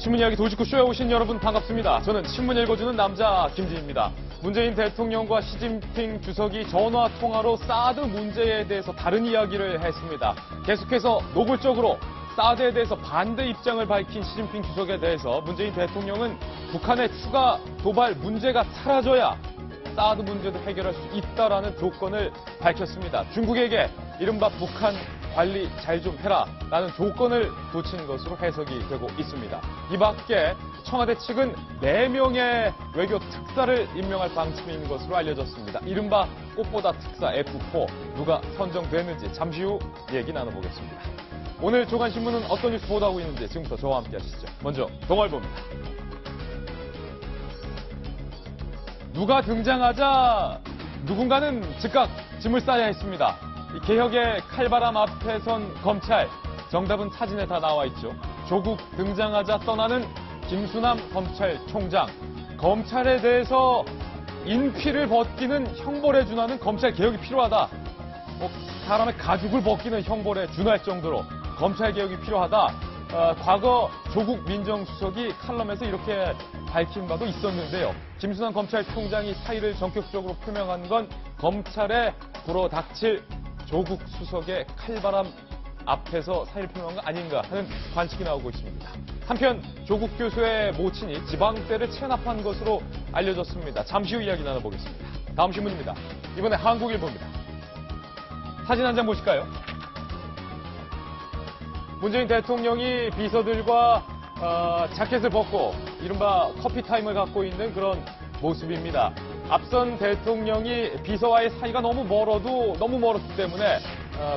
신문 이야기 돌직구쇼에 오신 여러분 반갑습니다. 저는 신문 읽어주는 남자 김지희입니다. 문재인 대통령과 시진핑 주석이 전화 통화로 사드 문제에 대해서 다른 이야기를 했습니다. 계속해서 노골적으로 사드에 대해서 반대 입장을 밝힌 시진핑 주석에 대해서 문재인 대통령은 북한의 추가 도발 문제가 사라져야 사드 문제도 해결할 수 있다라는 조건을 밝혔습니다. 중국에게 이른바 북한 관리 잘 좀 해라라는 조건을 붙인 것으로 해석이 되고 있습니다. 이 밖에 청와대 측은 4명의 외교 특사를 임명할 방침인 것으로 알려졌습니다. 이른바 꽃보다 특사 F4 누가 선정됐는지 잠시 후 얘기 나눠보겠습니다. 오늘 조간신문은 어떤 뉴스 보도하고 있는지 지금부터 저와 함께 하시죠. 먼저 동아일보입니다. 누가 등장하자 누군가는 즉각 짐을 싸야 했습니다. 이 개혁의 칼바람 앞에 선 검찰, 정답은 사진에 다 나와 있죠. 조국 등장하자 떠나는 김수남 검찰총장. 검찰에 대해서 인피를 벗기는 형벌에 준하는 검찰 개혁이 필요하다. 사람의 가죽을 벗기는 형벌에 준할 정도로 검찰 개혁이 필요하다. 과거 조국 민정수석이 칼럼에서 이렇게 밝힌 바도 있었는데요. 김수남 검찰총장이 사의를 전격적으로 표명한 건 검찰에 불어닥칠 조국 수석의 칼바람 앞에서 사의를 표명한 거 아닌가 하는 관측이 나오고 있습니다. 한편 조국 교수의 모친이 지방대를 체납한 것으로 알려졌습니다. 잠시 후 이야기 나눠보겠습니다. 다음 신문입니다. 이번에 한국일보입니다. 사진 한 장 보실까요? 문재인 대통령이 비서들과 자켓을 벗고 이른바 커피 타임을 갖고 있는 그런 모습입니다. 앞선 대통령이 비서와의 사이가 너무 멀었기 때문에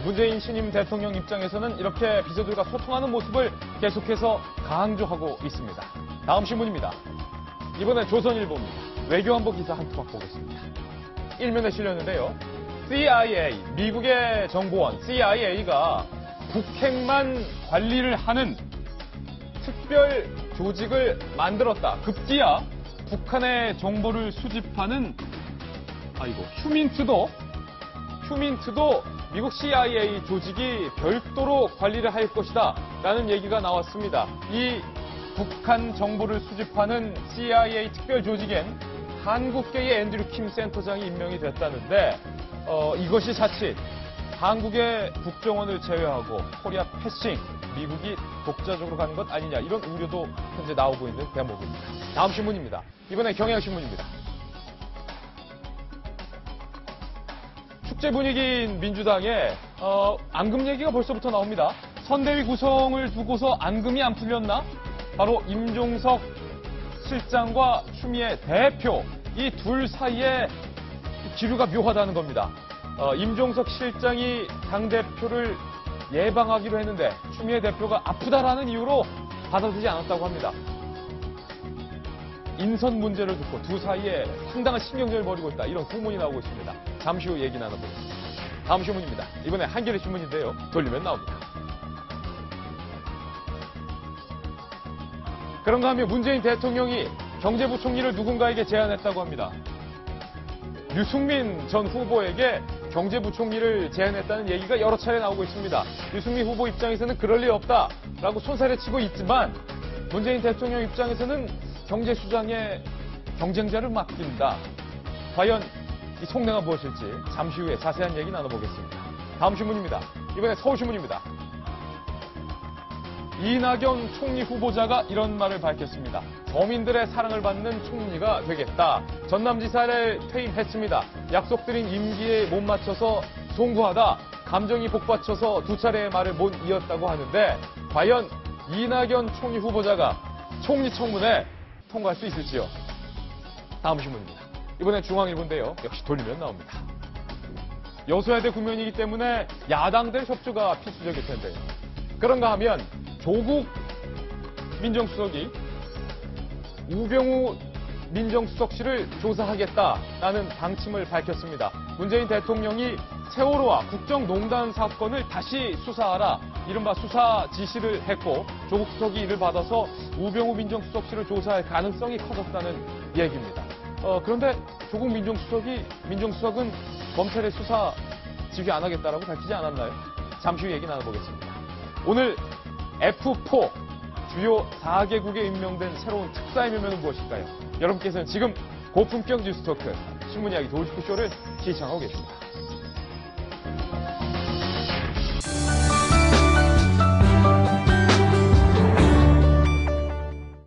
문재인 신임 대통령 입장에서는 이렇게 비서들과 소통하는 모습을 계속해서 강조하고 있습니다. 다음 신문입니다. 이번엔 조선일보입니다. 외교안보 기사 한 토막 보겠습니다. 일면에 실렸는데요. CIA, 미국의 정보원 CIA가 북핵만 관리를 하는 특별 조직을 만들었다. 급기야 북한의 정보를 수집하는 휴민트도 미국 CIA 조직이 별도로 관리를 할 것이다 라는 얘기가 나왔습니다. 이 북한 정보를 수집하는 CIA 특별 조직엔 한국계의 앤드류 킴 센터장이 임명이 됐다는데 이것이 자칫 한국의 국정원을 제외하고 코리아 패싱, 미국이 독자적으로 가는 것 아니냐 이런 우려도 현재 나오고 있는 대목입니다. 다음 신문입니다. 이번엔 경향신문입니다. 축제 분위기인 민주당에 앙금 얘기가 벌써부터 나옵니다. 선대위 구성을 두고서 앙금이 안 풀렸나? 바로 임종석 실장과 추미애 대표 이 둘 사이에 기류가 묘하다는 겁니다. 임종석 실장이 당대표를 예방하기로 했는데 추미애 대표가 아프다라는 이유로 받아들이지 않았다고 합니다. 인선 문제를 두고 두 사이에 상당한 신경전을 벌이고 있다. 이런 소문이 나오고 있습니다. 잠시 후 얘기 나눠보겠습니다. 다음 신문입니다. 이번에 한겨레 신문인데요. 돌리면 나옵니다. 그런가 하면 문재인 대통령이 경제부총리를 누군가에게 제안했다고 합니다. 유승민 전 후보에게 경제부총리를 제안했다는 얘기가 여러 차례 나오고 있습니다. 유승민 후보 입장에서는 그럴 리 없다라고 손살에 치고 있지만 문재인 대통령 입장에서는 경제수장에 경쟁자를 맡긴다. 과연 이 속내가 무엇일지 잠시 후에 자세한 얘기 나눠보겠습니다. 다음 신문입니다. 이번에 서울신문입니다. 이낙연 총리 후보자가 이런 말을 밝혔습니다. 서민들의 사랑을 받는 총리가 되겠다. 전남지사를 퇴임했습니다. 약속드린 임기에 못 맞춰서 송구하다. 감정이 복받쳐서 두 차례의 말을 못 이었다고 하는데 과연 이낙연 총리 후보자가 총리 청문회 통과할 수 있을지요? 다음 신문입니다. 이번엔 중앙일보인데요. 역시 돌리면 나옵니다. 여소야대 국면이기 때문에 야당들 협조가 필수적일 텐데요. 그런가 하면 조국 민정수석이 우병우 민정수석실을 조사하겠다라는 방침을 밝혔습니다. 문재인 대통령이 세월호와 국정농단 사건을 다시 수사하라. 이른바 수사 지시를 했고 조국 수석이 이를 받아서 우병우 민정수석실을 조사할 가능성이 커졌다는 얘기입니다. 그런데 조국 민정수석은 검찰의 수사 지휘 안 하겠다라고 밝히지 않았나요? 잠시 후 얘기 나눠보겠습니다. 오늘 F4 주요 4개국에 임명된 새로운 특사의 면면은 무엇일까요? 여러분께서는 지금 고품격 뉴스토크 신문 이야기 도우즈쿠쇼를 시청하고 계십니다.